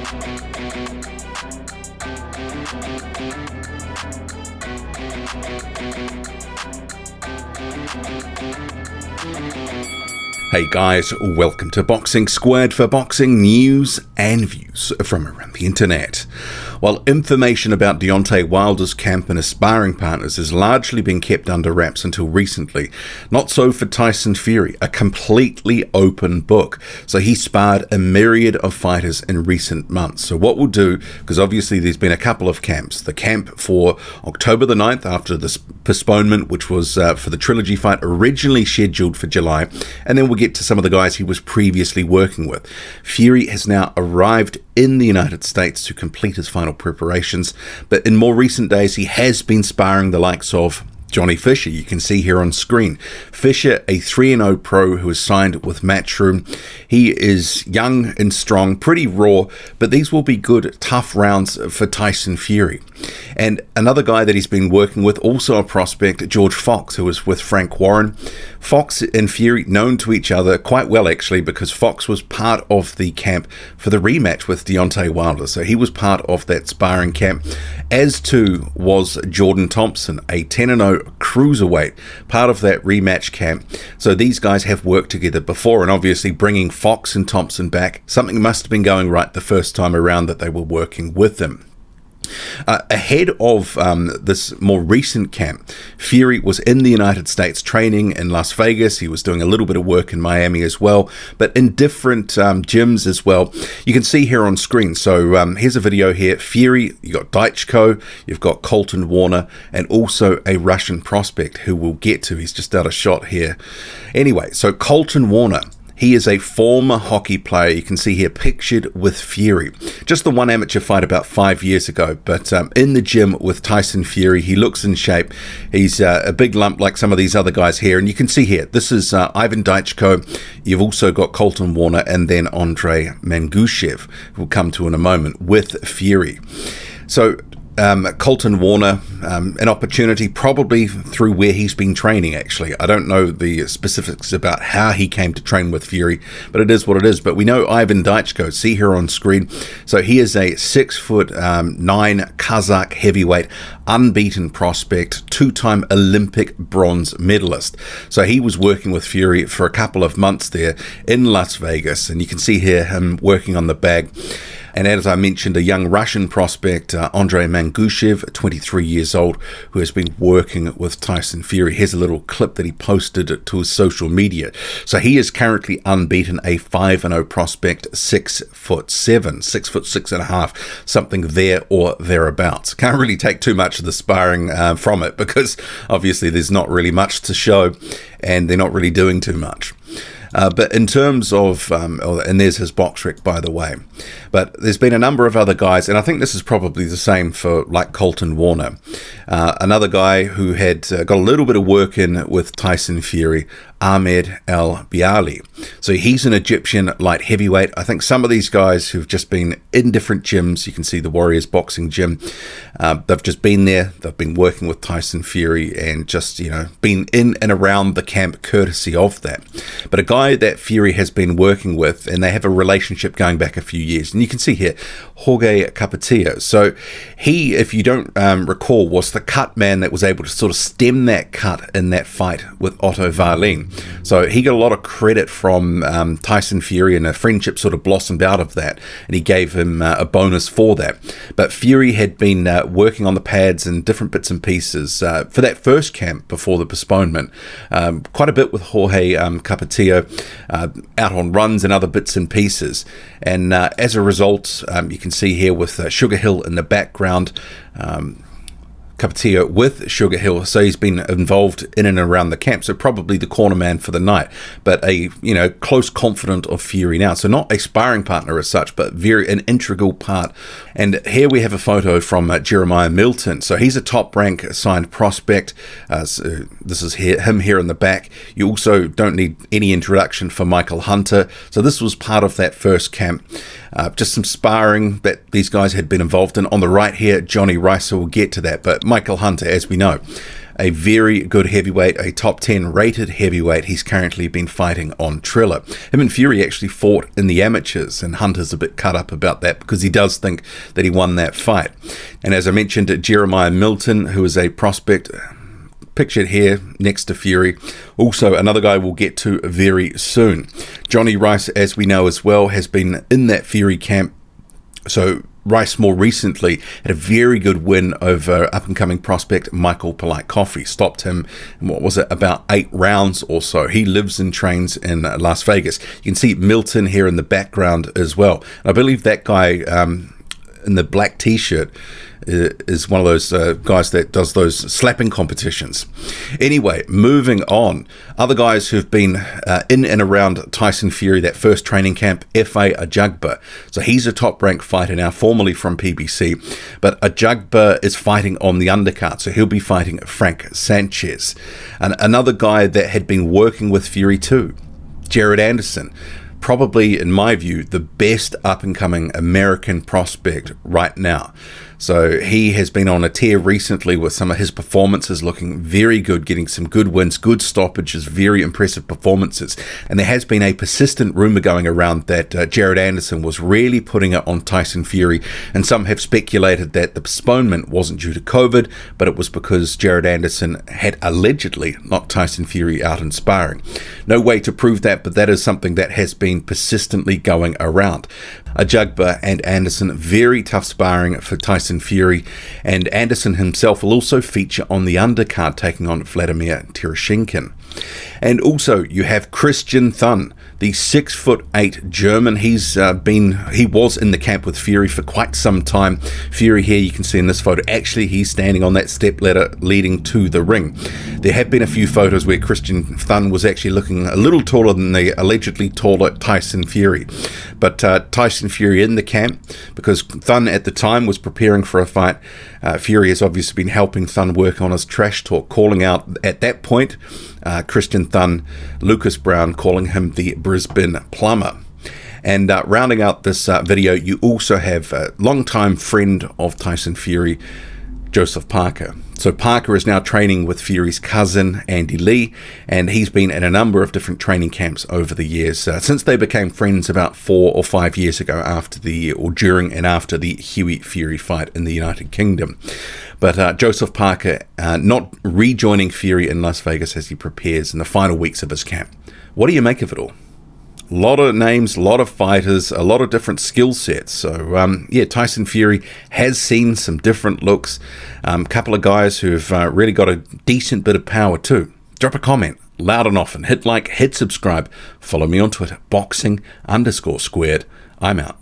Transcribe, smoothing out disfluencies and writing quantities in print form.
Hey guys, welcome to Boxing Squared for boxing news and views from around the internet. While information about Deontay Wilder's camp and his sparring partners has largely been kept under wraps until recently, not so for Tyson Fury, a completely open book. So he sparred a myriad of fighters in recent months. So what we'll do, because obviously there's been a couple of camps, the camp for October the 9th after this postponement, which was for the trilogy fight originally scheduled for July, and then we'll get to some of the guys he was previously working with. Fury has now arrived in the United States to complete his final preparations, but in more recent days he has been sparring the likes of Jonnie Fisher. You can see here on screen. Fisher, a 3-0 pro who is signed with Matchroom. He is young and strong, pretty raw, but these will be good, tough rounds for Tyson Fury. And another guy that he's been working with, also a prospect, George Fox, who was with Frank Warren. Fox and Fury known to each other quite well, actually, because Fox was part of the camp for the rematch with Deontay Wilder. So he was part of that sparring camp, as too was Jordan Thompson, a 10-0 cruiserweight, part of that rematch camp. So these guys have worked together before, and obviously bringing Fox and Thompson back, something must have been going right the first time around that they were working with them. Ahead of this more recent camp, Fury was in the United States training in Las Vegas. He was doing a little bit of work in Miami as well, but in different gyms as well. You can see here on screen. So here's a video here. Fury, you got Dychko, you've got Colton Warner, and also a Russian prospect who we'll get to. He's just out of shot here. Anyway, so Colton Warner. He is a former hockey player. You can see here pictured with Fury. Just the one amateur fight about 5 years ago, but in the gym with Tyson Fury. He looks in shape. He's a big lump like some of these other guys here. And you can see here, this is Ivan Dychko. You've also got Colton Warner and then Andrey Mangushev, we'll come to in a moment, with Fury. So Colton Warner, an opportunity probably through where he's been training, actually. I don't know the specifics about how he came to train with Fury, but it is what it is. But we know Ivan Dychko, see here on screen. So he is a 6'9" Kazakh heavyweight, unbeaten prospect, two-time Olympic bronze medalist. So he was working with Fury for a couple of months there in Las Vegas, and you can see here him working on the bag. And as I mentioned, a young Russian prospect, Andrey Mangushev, 23 years old, who has been working with Tyson Fury. Here's a little clip that he posted to his social media. So he is currently unbeaten, a 5-0 prospect, 6'7", 6'6.5", something there or thereabouts. Can't really take too much of the sparring from it, because obviously there's not really much to show and they're not really doing too much. But in terms of, and there's his box rec, by the way, but there's been a number of other guys, and I think this is probably the same for like Colton Warner. Another guy who had got a little bit of work in with Tyson Fury, Ahmed Elbiali. So he's an Egyptian light heavyweight. I think some of these guys who've just been in different gyms, you can see the Warriors boxing gym, they've just been there, they've been working with Tyson Fury and just, been in and around the camp courtesy of that. But a guy that Fury has been working with, and they have a relationship going back a few years, and you can see here, Jorge Capetillo. So he, if you don't recall, was the cut man that was able to sort of stem that cut in that fight with Otto Wallin. So he got a lot of credit from Tyson Fury, and a friendship sort of blossomed out of that, and he gave him a bonus for that. But Fury had been working on the pads and different bits and pieces for that first camp before the postponement, quite a bit with Jorge Capetillo, out on runs and other bits and pieces. And as a result, you can see here with Sugar Hill in the background, Capetillo with Sugar Hill, so he's been involved in and around the camp, so probably the corner man for the night, but a close confidant of Fury now, so not a sparring partner as such, but an integral part. And here we have a photo from Jeremiah Milton. So he's a top rank signed prospect. So this is him here in the back. You also don't need any introduction for Michael Hunter, so this was part of that first camp. Just some sparring that these guys had been involved in. On the right here, Jonnie Rice, so we'll get to that, but Michael Hunter, as we know, a very good heavyweight, a top 10 rated heavyweight. He's currently been fighting on Triller. Him and Fury actually fought in the amateurs, and Hunter's a bit cut up about that because he does think that he won that fight. And as I mentioned, Jeremiah Milton, who is a prospect, pictured here next to Fury. Also, another guy we'll get to very soon. Jonnie Rice, as we know as well, has been in that Fury camp. So Rice more recently had a very good win over up-and-coming prospect Michael Polite Coffey. Stopped him in, what was it, about 8 rounds or so. He lives and trains in Las Vegas. You can see Milton here in the background as well. I believe that guy in the black t-shirt is one of those guys that does those slapping competitions. Anyway, moving on. Other guys who've been in and around Tyson Fury, that first training camp, F.A. Ajagba. So he's a top-ranked fighter now, formerly from PBC. But Ajagba is fighting on the undercard, so he'll be fighting Frank Sanchez. And another guy that had been working with Fury too, Jared Anderson. Probably, in my view, the best up-and-coming American prospect right now. So he has been on a tear recently with some of his performances looking very good, getting some good wins, good stoppages, very impressive performances. And there has been a persistent rumor going around that Jared Anderson was really putting it on Tyson Fury. And some have speculated that the postponement wasn't due to COVID, but it was because Jared Anderson had allegedly knocked Tyson Fury out in sparring. No way to prove that, but that is something that has been persistently going around. Ajagba and Anderson, very tough sparring for Tyson Fury, and Anderson himself will also feature on the undercard taking on Vladimir Tereshchenko. And also you have Christian Thun, the 6'8" German. He was in the camp with Fury for quite some time. Fury here, you can see in this photo, actually he's standing on that step ladder leading to the ring. There have been a few photos where Christian Thun was actually looking a little taller than the allegedly taller Tyson Fury. But Tyson Fury in the camp, because Thun at the time was preparing for a fight. Fury has obviously been helping Thun work on his trash talk, calling out at that point Christian Thun, Lucas Brown, calling him the Brisbane Plumber. And rounding out this video, you also have a longtime friend of Tyson Fury, Joseph Parker. So Parker is now training with Fury's cousin, Andy Lee, and he's been in a number of different training camps over the years, since they became friends about 4 or 5 years ago during and after the Huey Fury fight in the United Kingdom. But Joseph Parker not rejoining Fury in Las Vegas as he prepares in the final weeks of his camp. What do you make of it all? A lot of names, a lot of fighters, a lot of different skill sets. So, yeah, Tyson Fury has seen some different looks. A couple of guys who've really got a decent bit of power too. Drop a comment, loud and often. Hit like, hit subscribe. Follow me on Twitter, boxing_squared. I'm out.